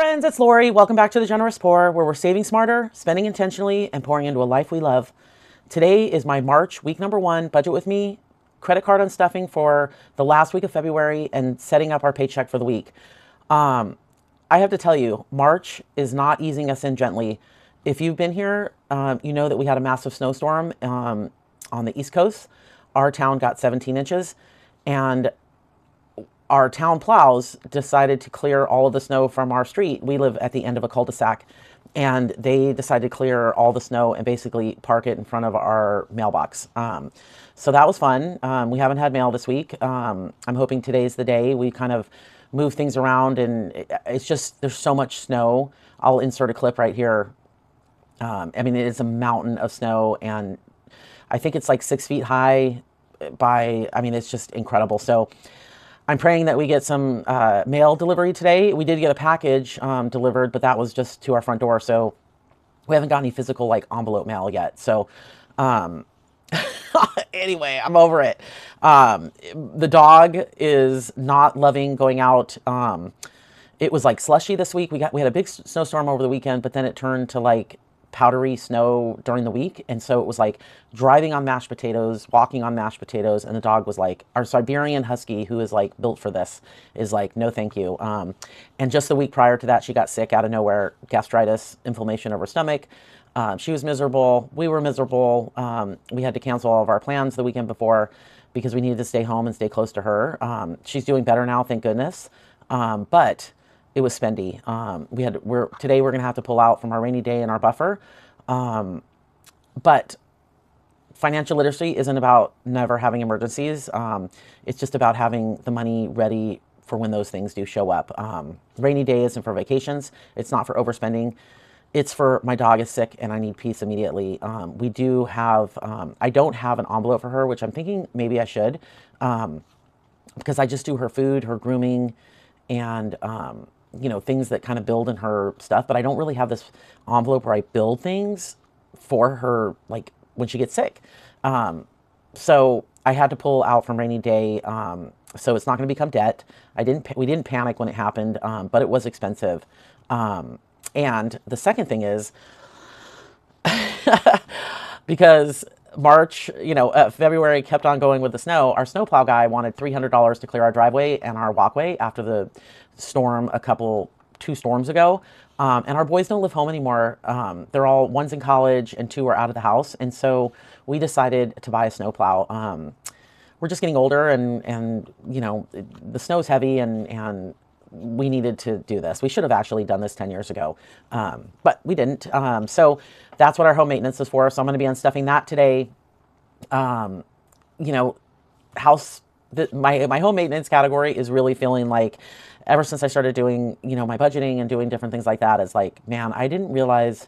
Friends, it's Lori. Welcome back to The Generous Poor, where we're saving smarter, spending intentionally, and pouring into a life we love. Today is my March week number 1 budget with me, credit card unstuffing for the last week of February, and setting up our paycheck for the week. I have to tell you, March is not easing us in gently. If you've been here, you know that we had a massive snowstorm on the East Coast. Our town got 17 inches, and our town plows decided to clear all of the snow from our street. We live at the end of a cul-de-sac, and they decided to clear all the snow and basically park it in front of our mailbox. So that was fun. We haven't had mail this week. I'm hoping today's the day. We kind of move things around, and it's just, there's so much snow. I'll insert a clip right here. I mean, it is a mountain of snow, and I think it's like 6 feet high I mean, it's just incredible. So I'm praying that we get some mail delivery today. We did get a package delivered, but that was just to our front door. So we haven't got any physical like envelope mail yet. So anyway, I'm over it. The dog is not loving going out. It was like slushy this week. We had a big snowstorm over the weekend, but then it turned to like powdery snow during the week. And so it was like driving on mashed potatoes, walking on mashed potatoes. And the dog was like, our Siberian Husky, who is like built for this, is like, no, thank you. And just the week prior to that, she got sick out of nowhere, gastritis, inflammation of her stomach. She was miserable. We were miserable. We had to cancel all of our plans the weekend before because we needed to stay home and stay close to her. She's doing better now, thank goodness. But it was spendy. Today we're going to have to pull out from our rainy day and our buffer. But financial literacy isn't about never having emergencies. It's just about having the money ready for when those things do show up. Rainy day isn't for vacations. It's not for overspending. It's for my dog is sick and I need peace immediately. We do have, I don't have an envelope for her, which I'm thinking maybe I should, because I just do her food, her grooming, and you know, things that kind of build in her stuff, but I don't really have this envelope where I build things for her, like when she gets sick. So I had to pull out from rainy day. So it's not going to become debt. We didn't panic when it happened, but it was expensive. And the second thing is, because March, February kept on going with the snow. Our snowplow guy wanted $300 to clear our driveway and our walkway after the storm 2 storms ago. And our boys don't live home anymore. They're all, one's in college and 2 are out of the house. And so we decided to buy a snowplow. We're just getting older and the snow's heavy and we needed to do this. We should have actually done this 10 years ago, but we didn't. So that's what our home maintenance is for. So I'm going to be unstuffing that today. My home maintenance category is really feeling like, ever since I started doing, my budgeting and doing different things like that, is like, man, I didn't realize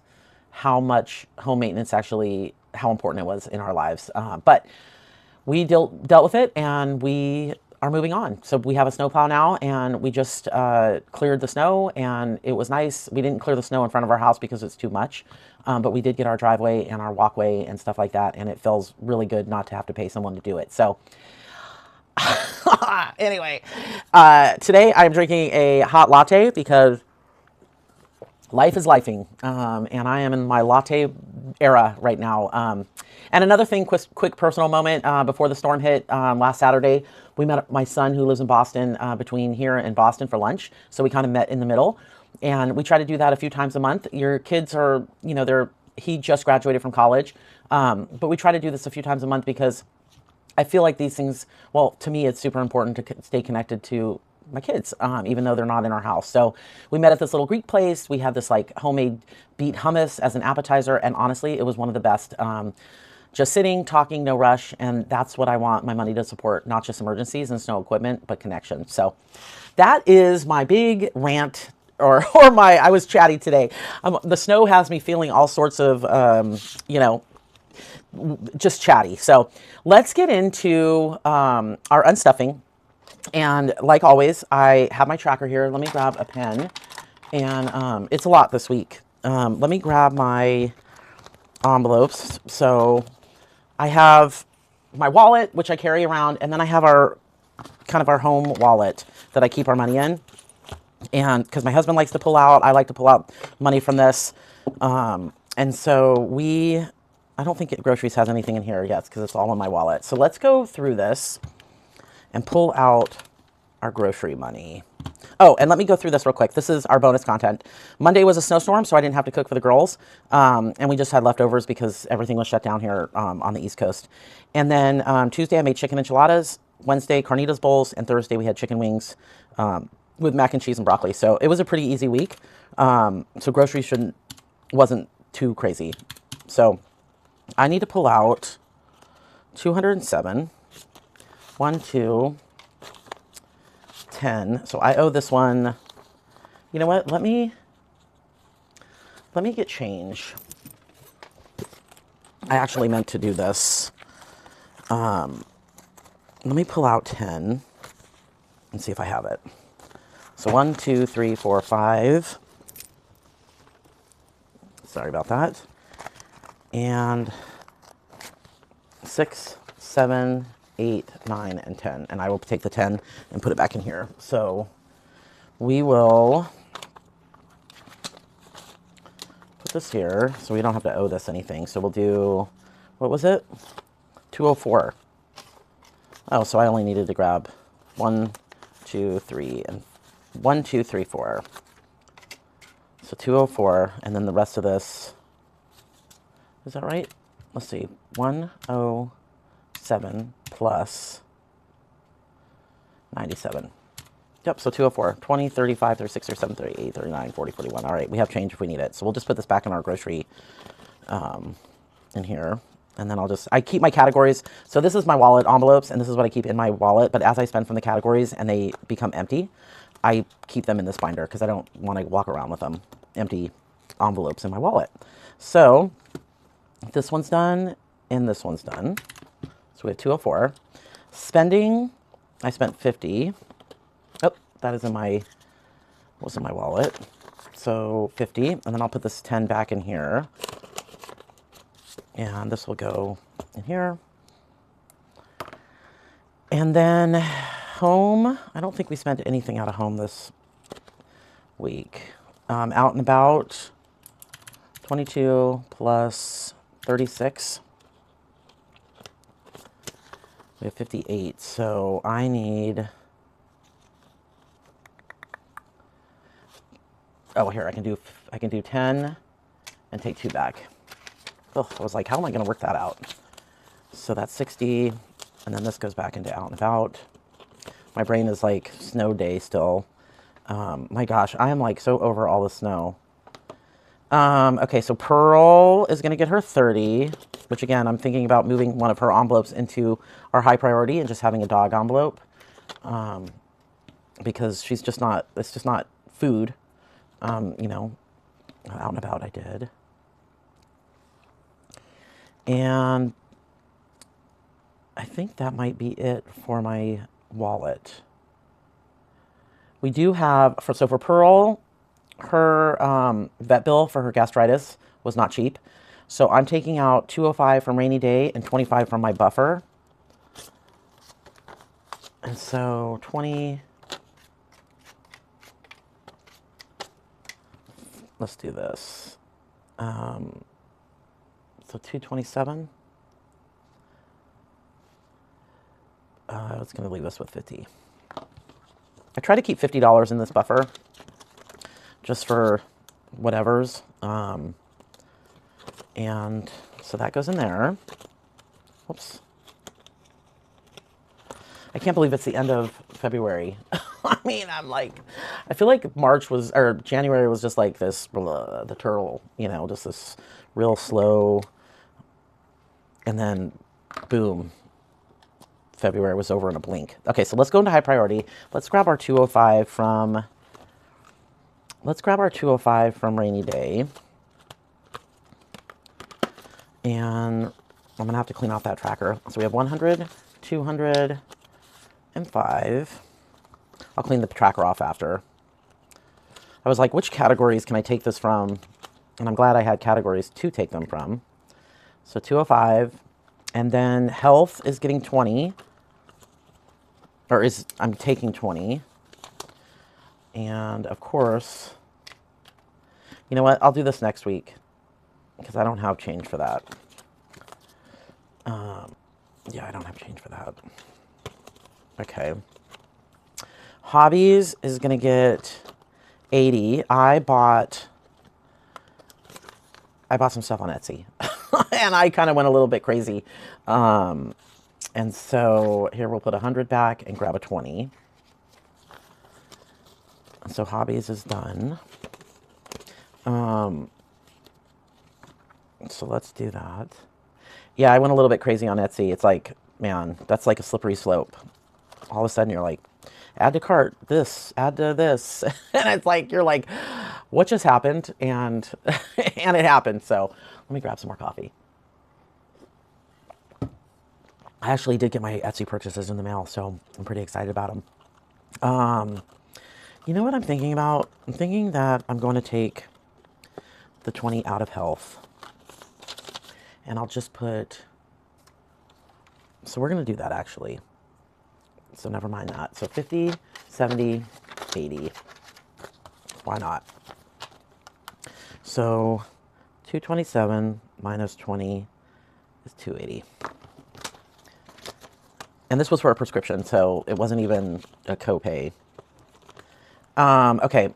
how much home maintenance actually, how important it was in our lives. But we dealt with it and we are moving on. So we have a snowplow now, and we just cleared the snow, and it was nice. We didn't clear the snow in front of our house because it's too much, but we did get our driveway and our walkway and stuff like that, and it feels really good not to have to pay someone to do it. So anyway, today I'm drinking a hot latte because life is lifing, and I am in my latte era right now. And another thing, quick personal moment, before the storm hit last Saturday, we met my son who lives in Boston, between here and Boston, for lunch. So we kind of met in the middle, and we try to do that a few times a month. Your kids are, he just graduated from college, but we try to do this a few times a month because I feel like these things, well, to me, it's super important to stay connected to my kids, even though they're not in our house. So we met at this little Greek place. We had this like homemade beet hummus as an appetizer. And honestly, it was one of the best. Just sitting, talking, no rush. And that's what I want my money to support, not just emergencies and snow equipment, but connection. So that is my big rant, I was chatty today. The snow has me feeling all sorts of, just chatty. So let's get into our unstuffing. And like always, I have my tracker here. Let me grab a pen. And it's a lot this week. Let me grab my envelopes. So I have my wallet, which I carry around, and then I have our home wallet that I keep our money in. And because my husband likes to pull out, I like to pull out money from this. And so I don't think groceries has anything in here yet because it's all in my wallet. So let's go through this and pull out our grocery money. Oh, and let me go through this real quick. This is our bonus content. Monday was a snowstorm, so I didn't have to cook for the girls. And we just had leftovers because everything was shut down here on the East Coast. And then Tuesday, I made chicken enchiladas. Wednesday, carnitas bowls. And Thursday, we had chicken wings with mac and cheese and broccoli. So it was a pretty easy week. So groceries wasn't too crazy. So I need to pull out 207. 1, 2, 10. So I owe this one. You know what? Let me get change. I actually meant to do this. Let me pull out 10 and see if I have it. So 1, 2, 3, 4, 5. Sorry about that. And 6, 7, 8, 9, and 10. And I will take the 10 and put it back in here. So we will put this here so we don't have to owe this anything. So we'll do, what was it? 204. Oh, so I only needed to grab 1, 2, 3, and 1, 2, 3, 4. So 204, and then the rest of this, is that right? Let's see, 107 plus 97. Yep, so 204, 20, 35, 36, 37, 38, 39, 40, 41. All right, we have change if we need it. So we'll just put this back in our grocery in here. And then I keep my categories. So this is my wallet envelopes, and this is what I keep in my wallet. But as I spend from the categories and they become empty, I keep them in this binder because I don't want to walk around with them, empty envelopes in my wallet. So this one's done, and this one's done. So we have 204. Spending, I spent 50. Oh, that is in my wallet. So 50, and then I'll put this 10 back in here. And this will go in here. And then home, I don't think we spent anything out of home this week. Out and about, 22 plus 36. We have 58, so I need, oh, here, I can do 10 and take 2 back. Oh, I was like, how am I going to work that out? So that's 60, and then this goes back into out and about. My brain is like snow day still. My gosh, I am like so over all the snow. Okay, so Pearl is going to get her 30, which again, I'm thinking about moving one of her envelopes into our high priority and just having a dog envelope. Because it's just not food. You know, out and about I did. And I think that might be it for my wallet. We do have, so for Pearl, her vet bill for her gastritis was not cheap. So I'm taking out 205 from rainy day and 25 from my buffer. And so 20, let's do this. So 227. It's going to leave us with 50. I try to keep $50 in this buffer, just for whatevers. And so that goes in there. Whoops. I can't believe it's the end of February. I mean, I feel like March was, or January was just like this, the turtle, you know, just this real slow. And then, boom, February was over in a blink. Okay, so let's go into high priority. Let's grab our 205 from rainy day. And I'm going to have to clean off that tracker. So we have 100, 200, and 5. I'll clean the tracker off after. I was like, which categories can I take this from? And I'm glad I had categories to take them from. So 205, and then health is getting 20, or I'm taking 20. And of course, you know what? I'll do this next week because I don't have change for that. Yeah, I don't have change for that. Okay. Hobbies is going to get 80. I bought some stuff on Etsy. And I kind of went a little bit crazy. And so here we'll put 100 back and grab a 20. So hobbies is done. So let's do that. Yeah, I went a little bit crazy on Etsy. It's like, man, that's like a slippery slope. All of a sudden you're like, add to cart, this, add to this. And it's like, you're like, what just happened? And, and it happened. So let me grab some more coffee. I actually did get my Etsy purchases in the mail, so I'm pretty excited about them. You know what I'm thinking about? I'm thinking that I'm going to take the 20 out of health. And I'll just put... So we're going to do that, actually. So never mind that. So 50, 70, 80. Why not? So 227 minus 20 is 280. And this was for a prescription, so it wasn't even a copay. Okay,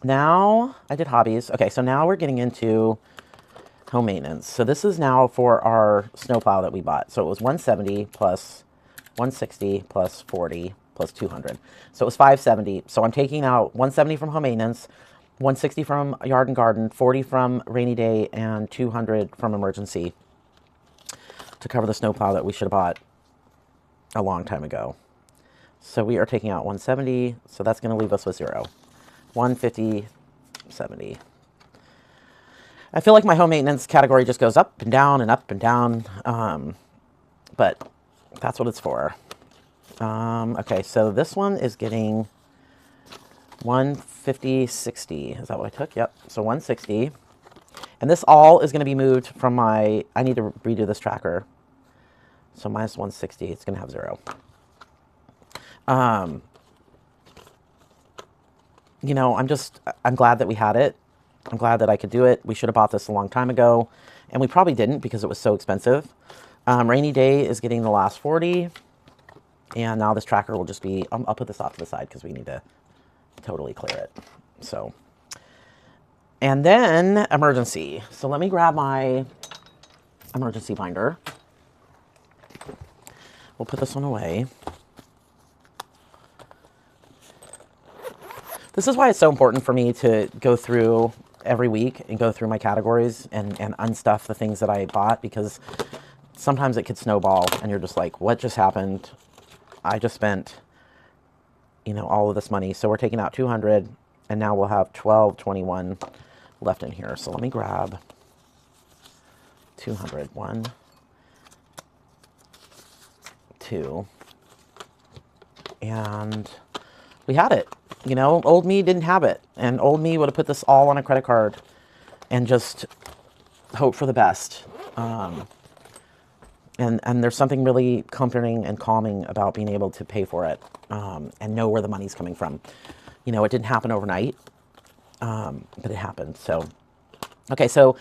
now I did hobbies. Okay, so now we're getting into home maintenance. So this is now for our snowplow that we bought. So it was 170 plus 160 plus 40 plus 200. So it was 570. So I'm taking out 170 from home maintenance, 160 from yard and garden, 40 from rainy day, and 200 from emergency to cover the snowplow that we should have bought a long time ago. So we are taking out 170, so that's going to leave us with 0. 150, 70. I feel like my home maintenance category just goes up and down and up and down, but that's what it's for. Okay, so this one is getting 150, 60. Is that what I took? Yep, so 160. And this all is going to be moved from my, I need to redo this tracker. So minus 160, it's going to have 0. You know, I'm glad that we had it. I'm glad that I could do it. We should have bought this a long time ago, and we probably didn't because it was so expensive. Rainy day is getting the last 40, and now this tracker will just be, I'll put this off to the side because we need to totally clear it. So, and then emergency. So let me grab my emergency binder. We'll put this one away. This is why it's so important for me to go through every week and go through my categories and unstuff the things that I bought, because sometimes it could snowball and you're just like, what just happened? I just spent, you know, all of this money. So we're taking out 200 and now we'll have 1221 left in here. So let me grab 200. 1, 2, and we had it. You know, old me didn't have it, and old me would have put this all on a credit card and just hope for the best. And there's something really comforting and calming about being able to pay for it and know where the money's coming from. You know, it didn't happen overnight, but it happened. So, okay, so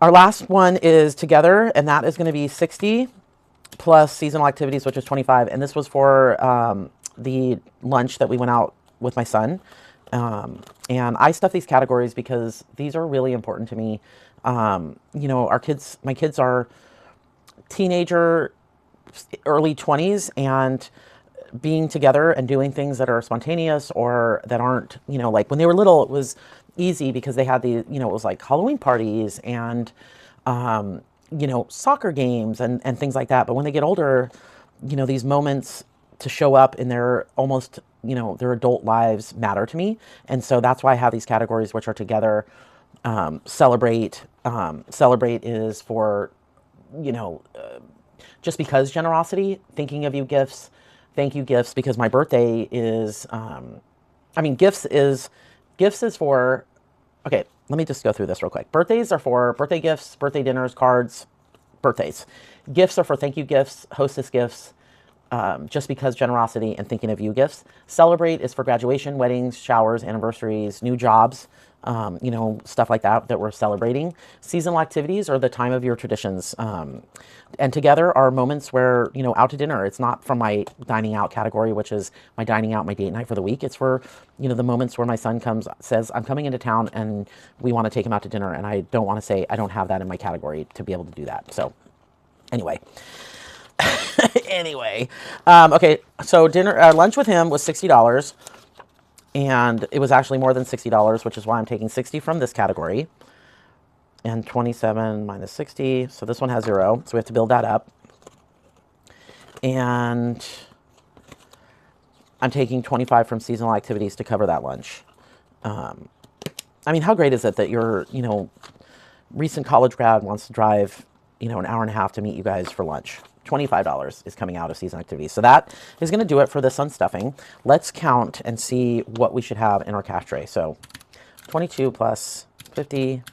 our last one is together, and that is going to be 60 plus seasonal activities, which is 25. And this was for the lunch that we went out with my son. And I stuff these categories because these are really important to me. You know, my kids are teenager, early 20s, and being together and doing things that are spontaneous or that aren't, you know, like when they were little, it was easy because they had the, you know, it was like Halloween parties and, you know, soccer games and things like that. But when they get older, you know, these moments to show up in their almost, you know, their adult lives matter to me. And so that's why I have these categories, which are together. Celebrate. Celebrate is for, you know, just because generosity, thinking of you gifts, thank you gifts, because my birthday is, gifts is for, okay, let me just go through this real quick. Birthdays are for birthday gifts, birthday dinners, cards, birthdays. Gifts are for thank you gifts, hostess gifts, just because generosity and thinking of you gifts. Celebrate is for graduation, weddings, showers, anniversaries, new jobs, you know, stuff like that that we're celebrating. Seasonal activities are the time of year traditions. And together are moments where, you know, out to dinner. It's not from my dining out category, which is my dining out, my date night for the week. It's for, you know, the moments where my son says, I'm coming into town and we want to take him out to dinner. And I don't want to say I don't have that in my category to be able to do that. So anyway. Okay, so lunch with him was $60, and it was actually more than $60, which is why I'm taking 60 from this category, and 27 minus 60, so this one has 0, so we have to build that up, and I'm taking 25 from seasonal activities to cover that lunch. I mean, how great is it that your, you know, recent college grad wants to drive, you know, an hour and a half to meet you guys for lunch? $25 is coming out of season activities. So that is going to do it for this unstuffing. Let's count and see what we should have in our cash tray. So 22 plus 50.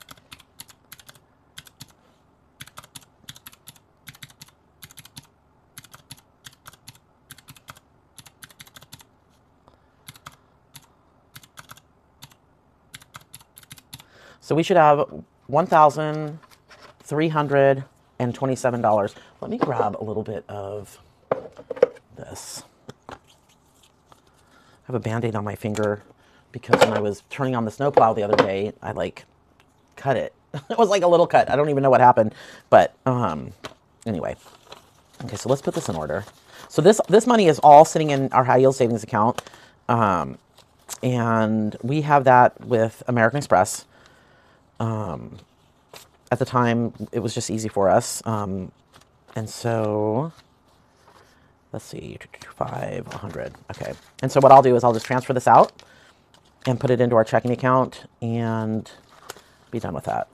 So we should have $1,327. Let me grab a little bit of this. I have a Band-Aid on my finger because when I was turning on the snowplow the other day, I like cut it. It was like a little cut. I don't even know what happened, but anyway. Okay, so let's put this in order. So this money is all sitting in our high yield savings account, and we have that with American Express. At the time, it was just easy for us. And so, let's see, 500. Okay. And so what I'll do is I'll just transfer this out and put it into our checking account and be done with that.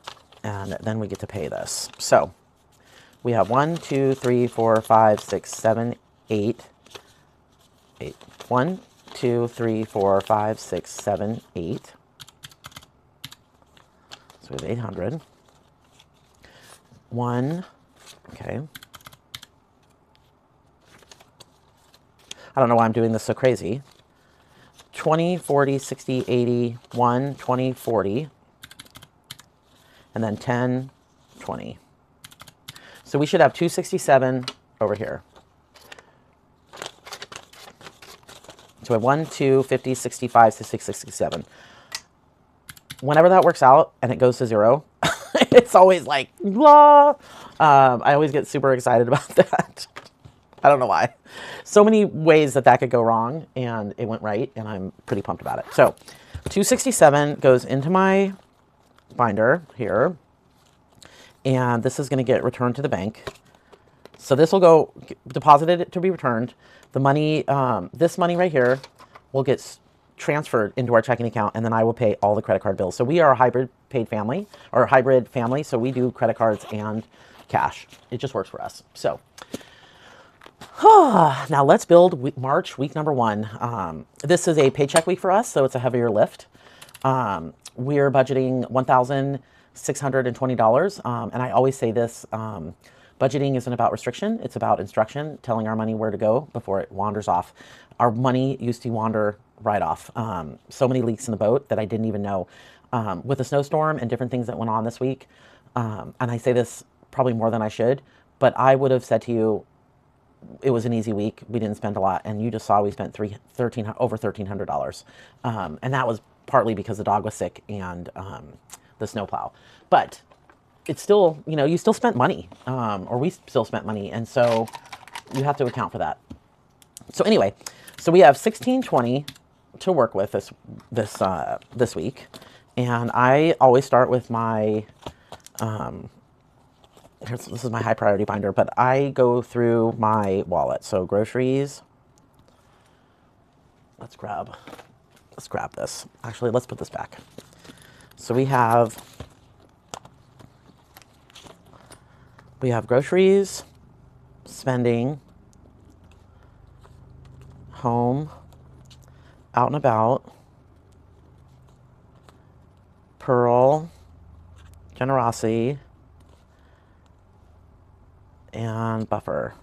And then we get to pay this. So we have 1, 2, 3, 4, 5, 6, 7, 8. 1, 2, 3, 4, 5, 6, 7, 8. So we have 800. 1, okay. I don't know why I'm doing this so crazy. 20, 40, 60, 80, 1, 20, 40. And then 10, 20. So we should have 267 over here. So we have 1, 2, 50, 65, 66, 67. Whenever that works out and it goes to 0, it's always like, blah. I always get super excited about that. I don't know why. So many ways that could go wrong, and it went right, and I'm pretty pumped about it. So 267 goes into my binder here, and this is going to get returned to the bank. So this will go deposited to be returned. The money, this money right here, will get transferred into our checking account, and then I will pay all the credit card bills. So we are a hybrid paid family, or a hybrid family, so we do credit cards and cash. It just works for us. So now let's build March week number 1. This is a paycheck week for us, so it's a heavier lift. We're budgeting $1,620, and I always say this, budgeting isn't about restriction, it's about instruction, telling our money where to go before it wanders off. Our money used to wander right off. So many leaks in the boat that I didn't even know. With the snowstorm and different things that went on this week, and I say this probably more than I should, but I would have said to you, it was an easy week. We didn't spend a lot, and you just saw we spent over $1,300, and that was partly because the dog was sick and the snowplow. But it's still, you know, you still spent money, or we still spent money, and so you have to account for that. So anyway, so we have 1620 to work with this week, and I always start with my this is my high priority binder, but I go through my wallet. So groceries. Let's grab this. Actually, let's put this back. So we have groceries, spending, home, out and about, Pearl, generosity, and buffer.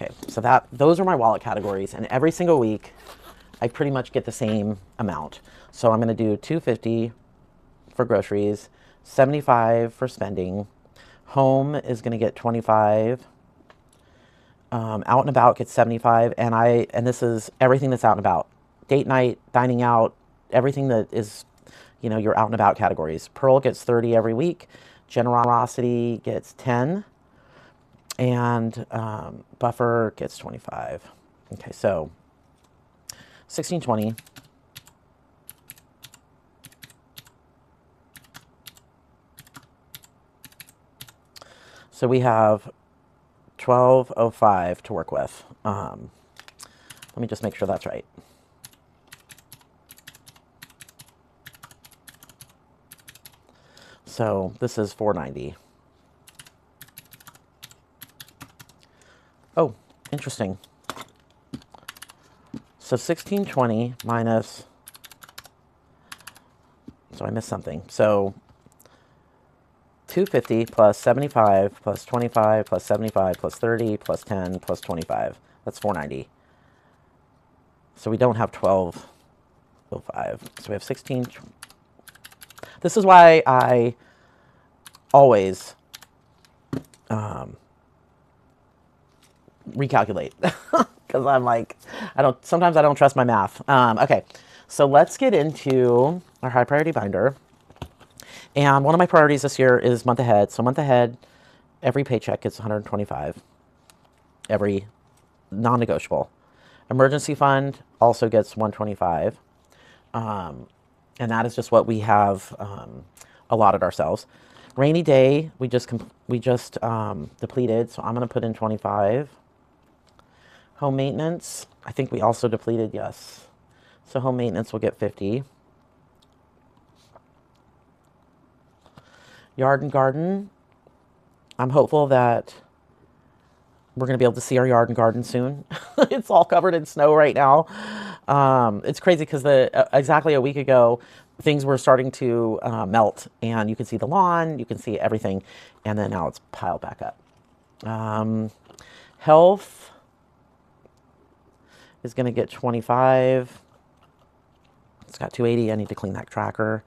Okay, so those are my wallet categories, and every single week I pretty much get the same amount. So I'm going to do $250 for groceries, $75 for spending. Home is going to get $25. Out and about gets $75, and this is everything that's out and about. Date night, dining out, everything that is, your out and about categories. Pearl gets $30 every week. Generosity gets $10, and Buffer gets $25. Okay, so 1620. So we have 1205 to work with. Let me just make sure that's right. So this is 490. Oh, interesting. So 1620 minus, so I missed something. So 250 plus 75 plus 25 plus 75 plus 30 plus 10 plus 25. That's 490. So we don't have 1205. So we have 16. This is why I always recalculate, because I'm like, sometimes I don't trust my math. Okay, so let's get into our high priority binder. And one of my priorities this year is month ahead. So month ahead, every paycheck gets 125, every non-negotiable. Emergency fund also gets 125. And that is just what we have allotted ourselves. Rainy day, we just depleted, so I'm going to put in 25. Home maintenance, I think we also depleted, yes. So home maintenance will get 50. Yard and garden, I'm hopeful that we're going to be able to see our yard and garden soon. It's all covered in snow right now. It's crazy because exactly a week ago, things were starting to melt, and you can see the lawn, you can see everything, and then now it's piled back up. Health is going to get 25. It's got 280. I need to clean that tracker.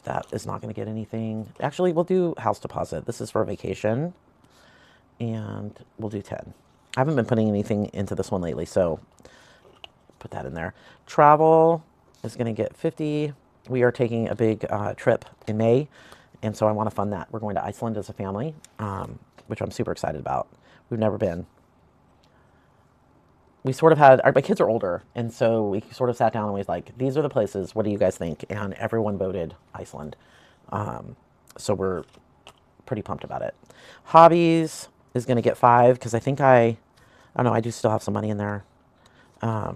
That is not going to get anything. Actually, we'll do house deposit. This is for a vacation, and we'll do 10. I haven't been putting anything into this one lately, so put that in there. Travel is going to get 50. We are taking a big trip in May, and so I want to fund that. We're going to Iceland as a family, which I'm super excited about. We've never been. We sort of had, my kids are older, and so we sort of sat down and we was like, these are the places, what do you guys think? And everyone voted Iceland. So we're pretty pumped about it. Hobbies is going to get 5, because I think I don't know, I do still have some money in there. I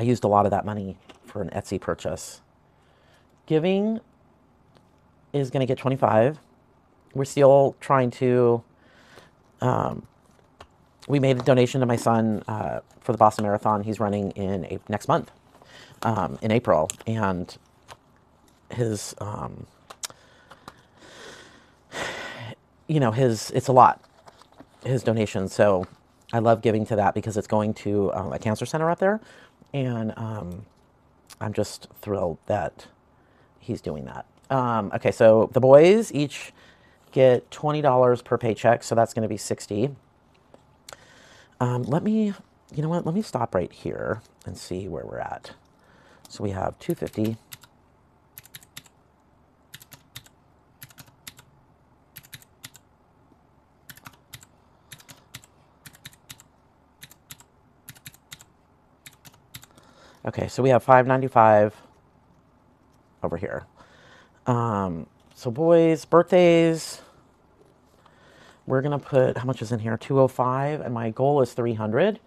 used a lot of that money for an Etsy purchase. Giving is going to get 25. We're still trying to, we made a donation to my son for the Boston Marathon. He's running in next month, in April, and his, it's a lot, his donation. So I love giving to that because it's going to a cancer center up there, and I'm just thrilled that he's doing that. Okay, so the boys each get $20 per paycheck, so that's going to be 60. Let me stop right here and see where we're at. So we have 250. Okay, so we have 595 over here. So boys, birthdays, we're going to put, how much is in here? 205, and my goal is 300.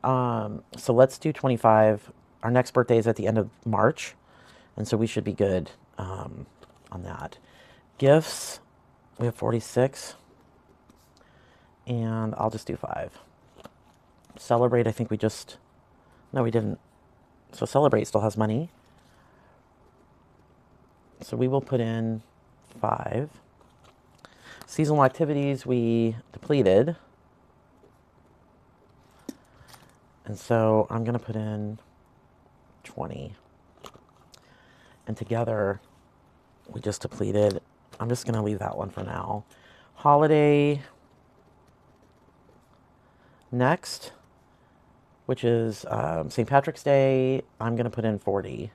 So let's do 25. Our next birthday is at the end of March, and so we should be good on that. Gifts, we have 46, and I'll just do 5. Celebrate, I think no, we didn't. So Celebrate still has money. So we will put in 5. Seasonal activities we depleted. And so I'm going to put in 20. And together, we just depleted. I'm just going to leave that one for now. Holiday next, which is St. Patrick's Day, I'm going to put in 40.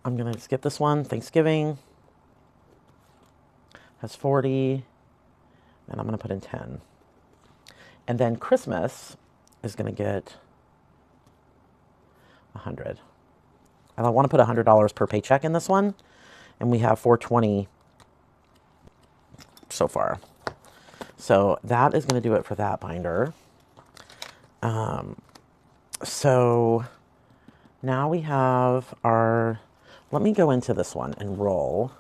I'm going to skip this one. Thanksgiving has 40, and I'm going to put in 10. And then Christmas is going to get 100. And I want to put $100 per paycheck in this one, and we have 420 so far. So that is going to do it for that binder. So now we have our, let me go into this one and roll.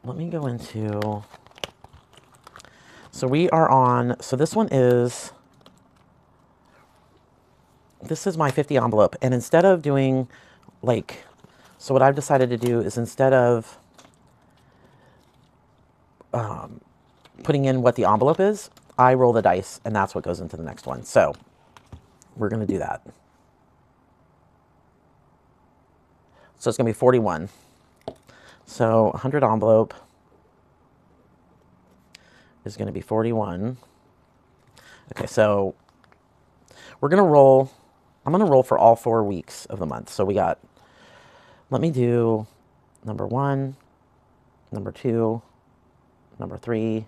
Let me go into, so we are on, so this one is, this is my 50 envelope. And instead of doing like, so what I've decided to do is instead of putting in what the envelope is, I roll the dice and that's what goes into the next one. So we're going to do that. So it's going to be 41. So 100 envelope is going to be 41. Okay, so we're going to roll, I'm going to roll for all 4 weeks of the month. So we got, let me do number 1, number 2, number 3,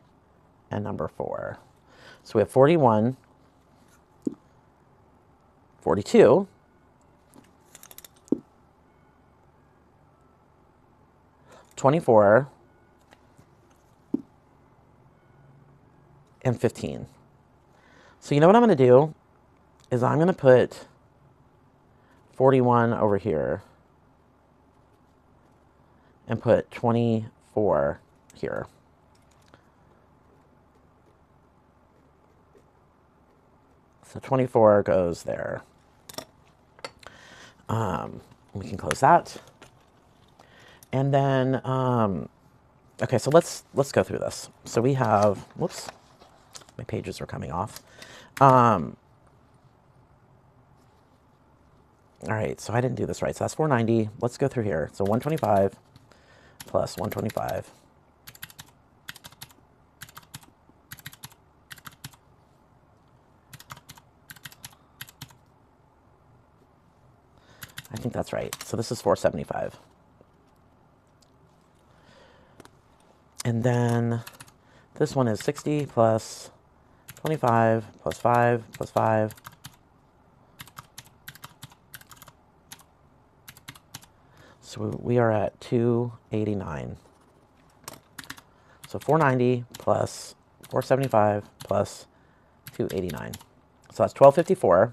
and number 4. So we have 41, 42, 24, and 15. So you know what I'm going to do is I'm going to put 41 over here and put 24 here. So 24 goes there. We can close that. And then, okay, so let's go through this. So we have, whoops, my pages are coming off. All right, so I didn't do this right. So that's 490. Let's go through here. So 125 plus 125. I think that's right. So this is 475. And then this one is 60 plus 25 plus 5 plus 5. So we are at 289. So 490 plus 475 plus 289. So that's 1254.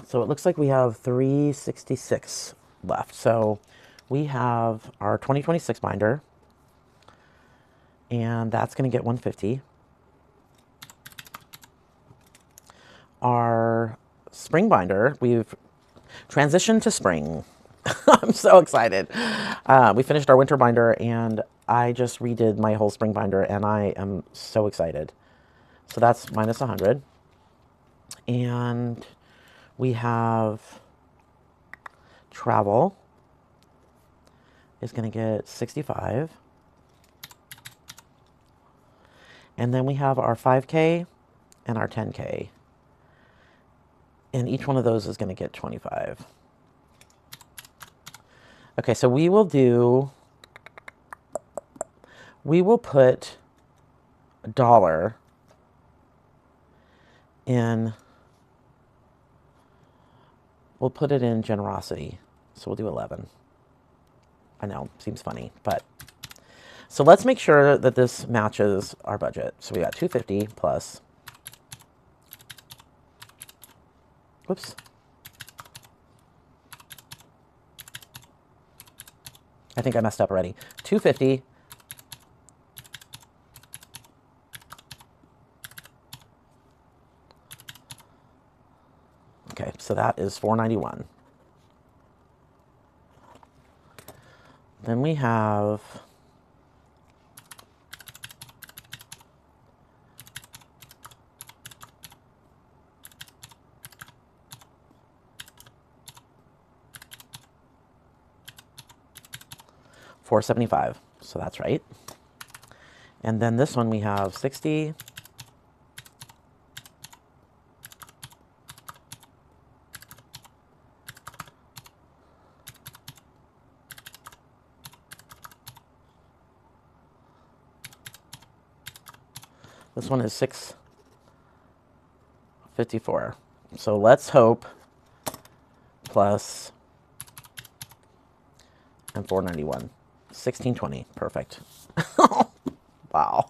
So it looks like we have 366 left. So we have our 2026 binder, and that's going to get 150. Our spring binder, we've transitioned to spring. I'm so excited. We finished our winter binder, and I just redid my whole spring binder, and I am so excited. So that's minus 100. And we have travel is going to get 65. And then we have our 5K and our 10K. And each one of those is going to get 25. Okay, so we will put $1 in, we'll put it in generosity. So we'll do 11. I know, seems funny, but so let's make sure that this matches our budget. So we got 250 plus, whoops. I think I messed up already. 250 okay, so that is 491. Then we have $4.75. So that's right. And then this one we have 60. This one is $6.54. So let's hope plus and $4.91. $16.20. Perfect. Wow.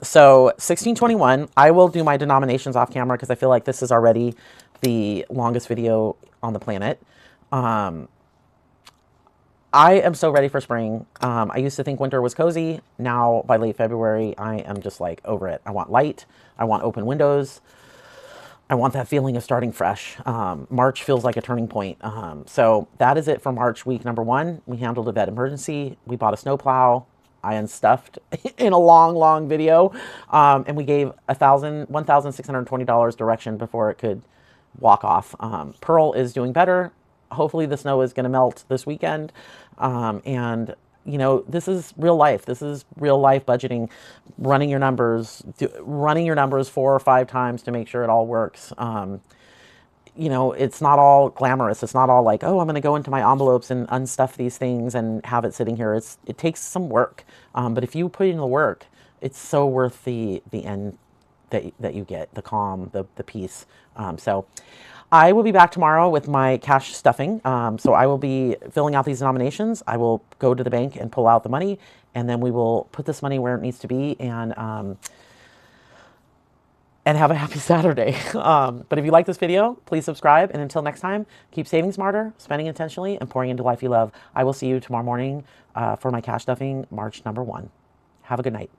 So $16.21. I will do my denominations off camera because I feel like this is already the longest video on the planet. I am so ready for spring. I used to think winter was cozy. Now, by late February, I am just like over it. I want light. I want open windows. I want that feeling of starting fresh. March feels like a turning point. So that is it for March week number 1. We handled a vet emergency. We bought a snow plow. I unstuffed in a long video. And we gave $1,620 direction before it could walk off. Pearl is doing better. Hopefully the snow is going to melt this weekend. And you know, this is real life. This is real life budgeting, running your numbers 4 or 5 times to make sure it all works. You know, it's not all glamorous. It's not all like, oh, I'm going to go into my envelopes and unstuff these things and have it sitting here. It takes some work. But if you put in the work, it's so worth the end that you get, the calm, the peace. So I will be back tomorrow with my cash stuffing. So I will be filling out these denominations. I will go to the bank and pull out the money, and then we will put this money where it needs to be and have a happy Saturday. But if you like this video, please subscribe. And until next time, keep saving smarter, spending intentionally, and pouring into life you love. I will see you tomorrow morning for my cash stuffing, March number 1. Have a good night.